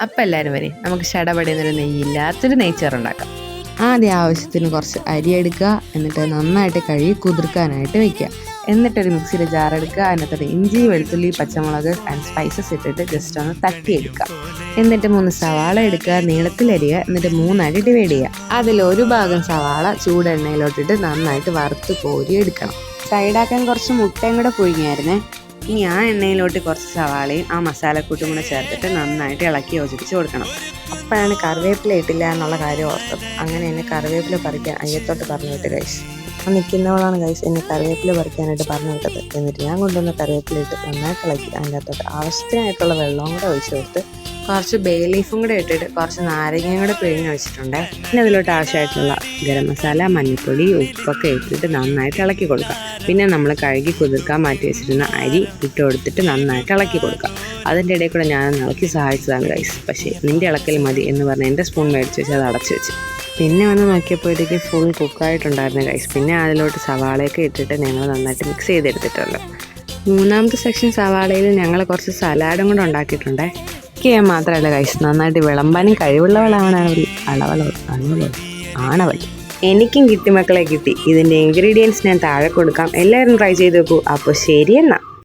അപ്പം എല്ലാവരും വരെ നമുക്ക് ചടപടയുന്നൊരു നെയ്യില്ലാത്തൊരു നെയ്ച്ചോറുണ്ടാക്കാം. ആദ്യം ആവശ്യത്തിന് കുറച്ച് അരി എടുക്കുക, എന്നിട്ട് നന്നായിട്ട് കഴുകി കുതിർക്കാനായിട്ട് വയ്ക്കുക. എന്നിട്ടൊരു മിക്സിയുടെ ജാർ എടുക്കുക, അതിനകത്ത് ഇഞ്ചി, വെളുത്തുള്ളി, പച്ചമുളക് ആൻഡ് സ്പൈസസ് ഇട്ടിട്ട് ജസ്റ്റ് ഒന്ന് തട്ടിയെടുക്കുക. എന്നിട്ട് 3 സവാള എടുക്കുക, നീളത്തിലരിയുക, എന്നിട്ട് 3 ആയിട്ട് ഡിവൈഡ് ചെയ്യുക. അതിലൊരു ഭാഗം സവാള ചൂടെണ്ണയിലോട്ടിട്ട് നന്നായിട്ട് വറുത്ത് കോരി എടുക്കണം. സൈഡാക്കാൻ കുറച്ച് മുട്ടയും കൂടെ പുഴുങ്ങിയായിരുന്നേ. ഇനി ആ എണ്ണയിലോട്ട് കുറച്ച് സവാളയും ആ മസാലക്കൂട്ടും കൂടെ ചേർത്തിട്ട് നന്നായിട്ട് ഇളക്കി യോജിപ്പിച്ച് കൊടുക്കണം. അപ്പോഴാണ് കറിവേപ്പില ഇട്ടില്ല എന്നുള്ള കാര്യം ഓർത്തത്. അങ്ങനെ എന്നെ കറിവേപ്പില പറിക്കാൻ അയ്യത്തോട്ട് പറഞ്ഞു വിട്ട് ഗൈസ്. ആ നിൽക്കുന്നവളാണ് ഗൈസ് എന്നെ കറിവേപ്പില പറിക്കാനായിട്ട് പറഞ്ഞു വിട്ടത്. എന്നിട്ട് ഞാൻ കൊണ്ടുവന്ന കറിവേപ്പില ഇട്ട് നന്നായിട്ട് ഇളക്കി അതിൻ്റെ അകത്തോട്ട് ആവശ്യത്തിനായിട്ടുള്ള വെള്ളവും കൂടെ ഒഴിച്ച് കൊടുത്ത് കുറച്ച് ബേ ലീഫും കൂടെ ഇട്ടിട്ട് കുറച്ച് നാരങ്ങയും കൂടെ പിഴിഞ്ഞ് വെച്ചിട്ടുണ്ട്. പിന്നെ അതിലോട്ട് ആവശ്യമായിട്ടുള്ള ഗരം മസാല, മഞ്ഞൾപ്പൊടി, ഉപ്പൊക്കെ ഇട്ടിട്ട് നന്നായിട്ട് ഇളക്കി കൊടുക്കുക. പിന്നെ നമ്മൾ കഴുകി കുതിർക്കാൻ മാറ്റി വെച്ചിരുന്ന അരി ഇട്ട് കൊടുത്തിട്ട് നന്നായിട്ട് ഇളക്കി കൊടുക്കുക. അതിൻ്റെ ഇടയിൽ കൂടെ ഞാൻ ഇളക്കി സഹായിച്ചതാണ് ഗൈസ്. പക്ഷേ നിൻ്റെ ഇളക്കൽ മതി എന്ന് പറഞ്ഞ് എൻ്റെ സ്പൂൺ മേടിച്ച് വെച്ച് അത് അടച്ചു വെച്ച്. പിന്നെ വന്ന് നോക്കിയപ്പോഴത്തേക്ക് ഫുൾ കുക്കായിട്ടുണ്ടായിരുന്നു ഗൈസ്. പിന്നെ അതിലോട്ട് സവാളയൊക്കെ ഇട്ടിട്ട് ഞങ്ങൾ നന്നായിട്ട് മിക്സ് ചെയ്തെടുത്തിട്ടുണ്ട്. 3ാമത്തെ സെക്ഷൻ സവാളയിൽ ഞങ്ങൾ കുറച്ച് സലാഡും കൂടെ ഉണ്ടാക്കിയിട്ടുണ്ട്. എനിക്ക് ഞാൻ മാത്രമല്ല ഗൈസ്, നന്നായിട്ട് വിളമ്പാനും കഴിവുള്ളവളാണവൾ. ആണവൾ. എനിക്കും കിട്ടി മക്കളെ, കിട്ടി. ഇതിൻ്റെ ഇൻഗ്രീഡിയൻസ് ഞാൻ താഴെ കൊടുക്കാം, എല്ലാവരും ട്രൈ ചെയ്ത് നോക്കൂ. അപ്പോൾ ശരി എന്നാ.